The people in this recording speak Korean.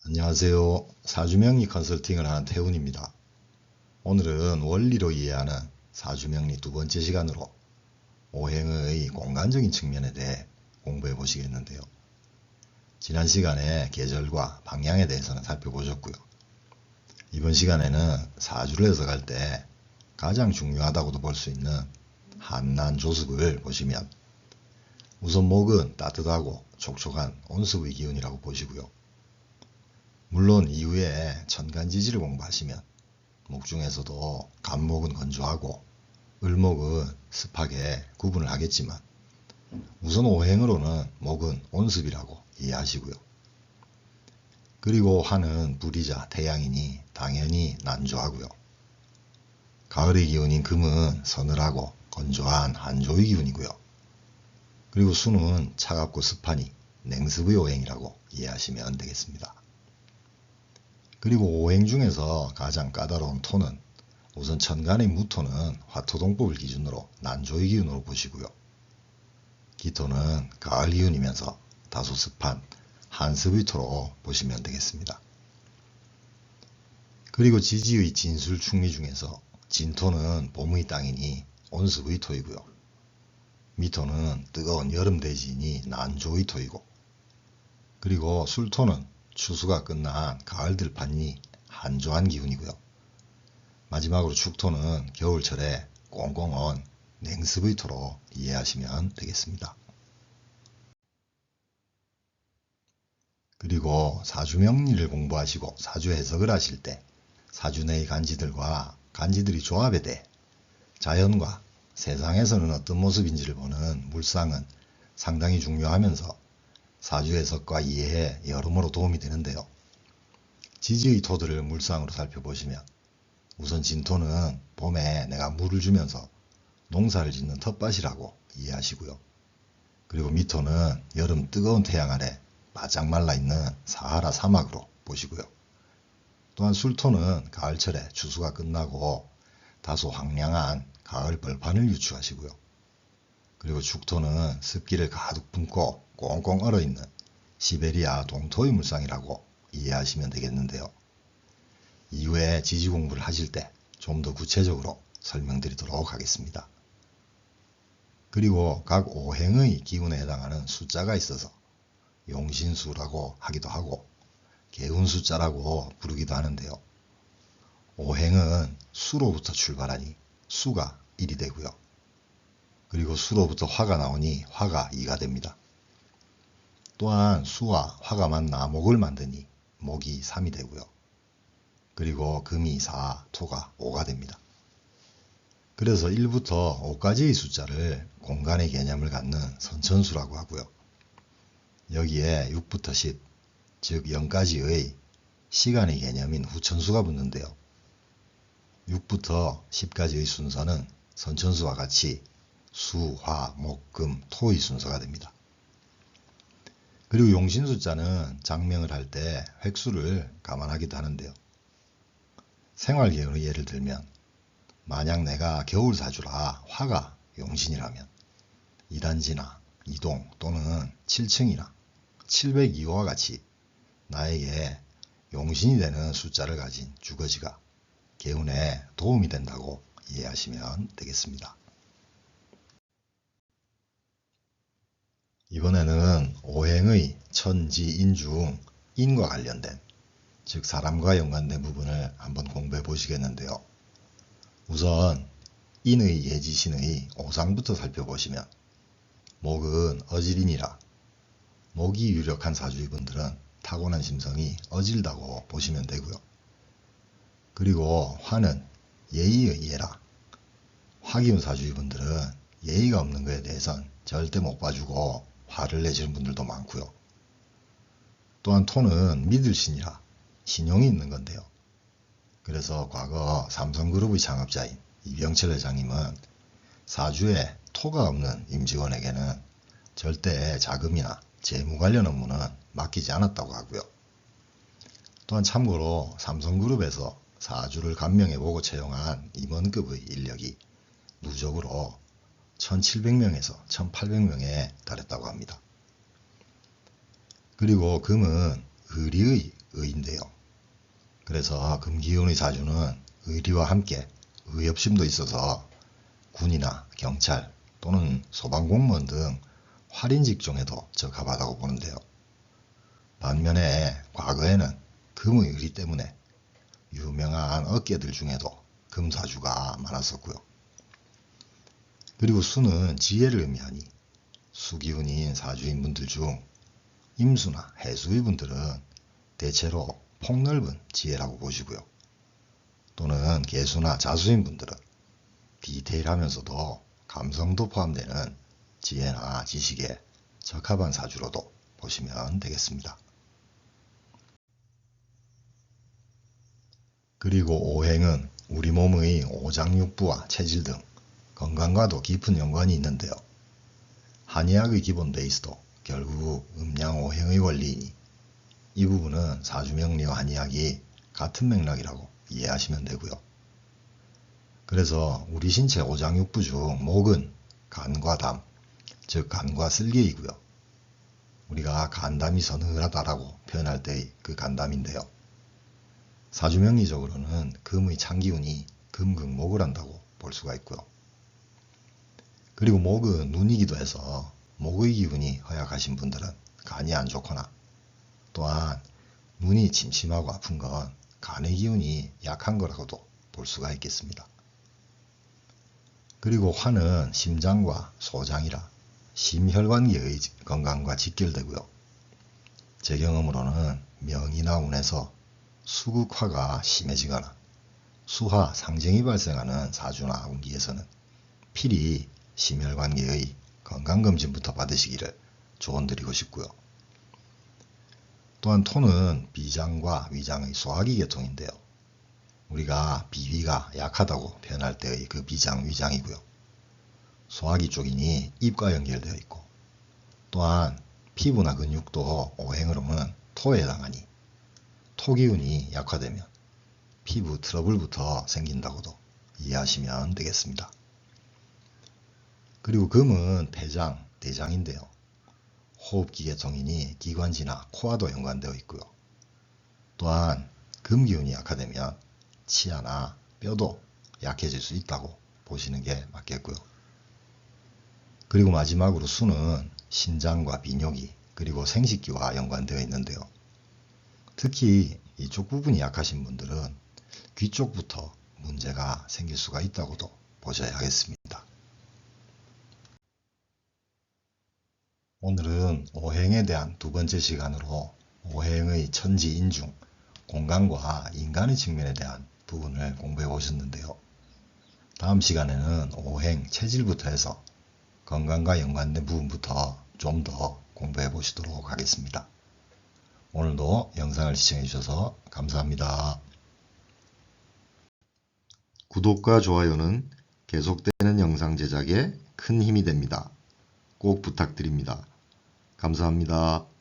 안녕하세요. 사주명리 컨설팅을 하는 태훈입니다. 오늘은 원리로 이해하는 사주명리 두 번째 시간으로 오행의 공간적인 측면에 대해 공부해 보시겠는데요. 지난 시간에 계절과 방향에 대해서는 살펴보셨고요. 이번 시간에는 사주를 해석할 때 가장 중요하다고도 볼 수 있는 한난 조습을 보시면 우선 목은 따뜻하고 촉촉한 온습의 기운이라고 보시고요. 물론 이후에 천간지지를 공부하시면 목 중에서도 간목은 건조하고 을목은 습하게 구분을 하겠지만 우선 오행으로는 목은 온습이라고 이해하시고요. 그리고 화는 불이자 태양이니 당연히 난조하고요. 가을의 기운인 금은 서늘하고 건조한 한조의 기운이고요. 그리고 수는 차갑고 습하니 냉습의 오행이라고 이해하시면 되겠습니다. 그리고 오행 중에서 가장 까다로운 토는 우선 천간의 무토는 화토동법을 기준으로 난조의 기운으로 보시고요. 기토는 가을 기운이면서 다소 습한 한습의 토로 보시면 되겠습니다. 그리고 지지의 진술 충리 중에서 진토는 봄의 땅이니 온습의 토이고요. 미토는 뜨거운 여름 대지이니 난조의 토이고, 그리고 술토는 추수가 끝난 가을 들판이 한조한 기운이고요. 마지막으로 축토는 겨울철에 꽁꽁 냉습의 토로 이해하시면 되겠습니다. 그리고 사주명리를 공부하시고 사주 해석을 하실 때 사주 내의 간지들과 간지들의 조합에 대해 자연과 세상에서는 어떤 모습인지를 보는 물상은 상당히 중요하면서 사주 해석과 이해에 여러모로 도움이 되는데요. 지지의 토들을 물상으로 살펴보시면 우선 진토는 봄에 내가 물을 주면서 농사를 짓는 텃밭이라고 이해하시고요. 그리고 미토는 여름 뜨거운 태양 아래 바짝 말라있는 사하라 사막으로 보시고요. 또한 술토는 가을철에 추수가 끝나고 다소 황량한 가을 벌판을 유추하시고요. 그리고 축토는 습기를 가득 품고 꽁꽁 얼어있는 시베리아 동토의 물상이라고 이해하시면 되겠는데요. 이후에 지지 공부를 하실 때 좀 더 구체적으로 설명드리도록 하겠습니다. 그리고 각 오행의 기운에 해당하는 숫자가 있어서 용신수라고 하기도 하고 개운숫자라고 부르기도 하는데요. 오행은 수로부터 출발하니 수가 1이 되고요. 그리고 수로부터 화가 나오니 화가 2가 됩니다. 또한 수와 화가 만나 목을 만드니 목이 3이 되고요. 그리고 금이 4, 토가 5가 됩니다. 그래서 1부터 5까지의 숫자를 공간의 개념을 갖는 선천수라고 하고요. 여기에 6부터 10, 즉 0까지의 시간의 개념인 후천수가 붙는데요. 6부터 10까지의 순서는 선천수와 같이 수, 화, 목, 금, 토의 순서가 됩니다. 그리고 용신숫자는 장명을 할 때 획수를 감안하기도 하는데요. 생활계열의 예를 들면 만약 내가 겨울사주라 화가 용신이라면 이단지나 이동 또는 7층이나 702호와 같이 나에게 용신이 되는 숫자를 가진 주거지가 개운에 도움이 된다고 이해하시면 되겠습니다. 이번에는 오행의 천지인 중 인과 관련된, 즉 사람과 연관된 부분을 한번 공부해 보시겠는데요. 우선 인의 예지신의 오상부터 살펴보시면 목은 어질인이라 목이 유력한 사주의 분들은 타고난 심성이 어질다고 보시면 되고요. 그리고 화는 예의의 예라 화기운 사주의 분들은 예의가 없는 것에 대해선 절대 못 봐주고 화를 내시는 분들도 많고요. 또한 토는 믿을신이라 신용이 있는 건데요. 그래서 과거 삼성그룹의 창업자인 이병철 회장님은 사주에 토가 없는 임직원에게는 절대 자금이나 재무 관련 업무는 맡기지 않았다고 하고요. 또한 참고로 삼성그룹에서 사주를 감명해보고 채용한 임원급의 인력이 누적으로 1700명에서 1800명에 달했다고 합니다. 그리고 금은 의리의 의인데요. 그래서 금기운의 사주는 의리와 함께 의협심도 있어서 군이나 경찰 또는 소방공무원 등 활인 직종에도 적합하다고 보는데요. 반면에 과거에는 금의 의리 때문에 유명한 업계들 중에도 금사주가 많았었고요. 그리고 수는 지혜를 의미하니 수기운인 사주인 분들 중 임수나 해수의 분들은 대체로 폭넓은 지혜라고 보시고요. 또는 개수나 자수인 분들은 디테일하면서도 감성도 포함되는 지혜나 지식에 적합한 사주로도 보시면 되겠습니다. 그리고 오행은 우리 몸의 오장육부와 체질 등 건강과도 깊은 연관이 있는데요. 한의학의 기본 베이스도 결국 음양오행의 원리이니 이 부분은 사주명리와 한의학이 같은 맥락이라고 이해하시면 되고요. 그래서 우리 신체 오장육부 중 목은 간과 담, 즉 간과 쓸개이고요. 우리가 간담이 서늘하다라고 표현할 때의 그 간담인데요. 사주명리적으로는 금의 창기운이 금극목을 한다고 볼 수가 있고요. 그리고 목은 눈이기도 해서 목의 기운이 허약하신 분들은 간이 안 좋거나 또한 눈이 침침하고 아픈 건 간의 기운이 약한 거라고도 볼 수가 있겠습니다. 그리고 화는 심장과 소장이라 심혈관계의 건강과 직결되고요. 제 경험으로는 명이나 운에서 수극화가 심해지거나 수화 상쟁이 발생하는 사주나 운기에서는 필히 심혈관계의 건강검진부터 받으시기를 조언드리고 싶고요. 또한 토는 비장과 위장의 소화기 계통인데요. 우리가 비위가 약하다고 표현할 때의 그 비장, 위장이고요. 소화기 쪽이니 입과 연결되어 있고 또한 피부나 근육도 오행으로는 토에 해당하니 토기운이 약화되면 피부 트러블부터 생긴다고도 이해하시면 되겠습니다. 그리고 금은 폐장, 대장인데요. 호흡기 계통이니 기관지나 코와도 연관되어 있고요. 또한 금기운이 약화되면 치아나 뼈도 약해질 수 있다고 보시는 게 맞겠고요. 그리고 마지막으로 수는 신장과 비뇨기 그리고 생식기와 연관되어 있는데요. 특히 이쪽 부분이 약하신 분들은 귀 쪽부터 문제가 생길 수가 있다고도 보셔야 하겠습니다. 오늘은 오행에 대한 두 번째 시간으로 오행의 천지인중, 공간과 인간의 측면에 대한 부분을 공부해 보셨는데요. 다음 시간에는 오행, 체질부터 해서 건강과 연관된 부분부터 좀 더 공부해 보시도록 하겠습니다. 오늘도 영상을 시청해 주셔서 감사합니다. 구독과 좋아요는 계속되는 영상 제작에 큰 힘이 됩니다. 꼭 부탁드립니다. 감사합니다.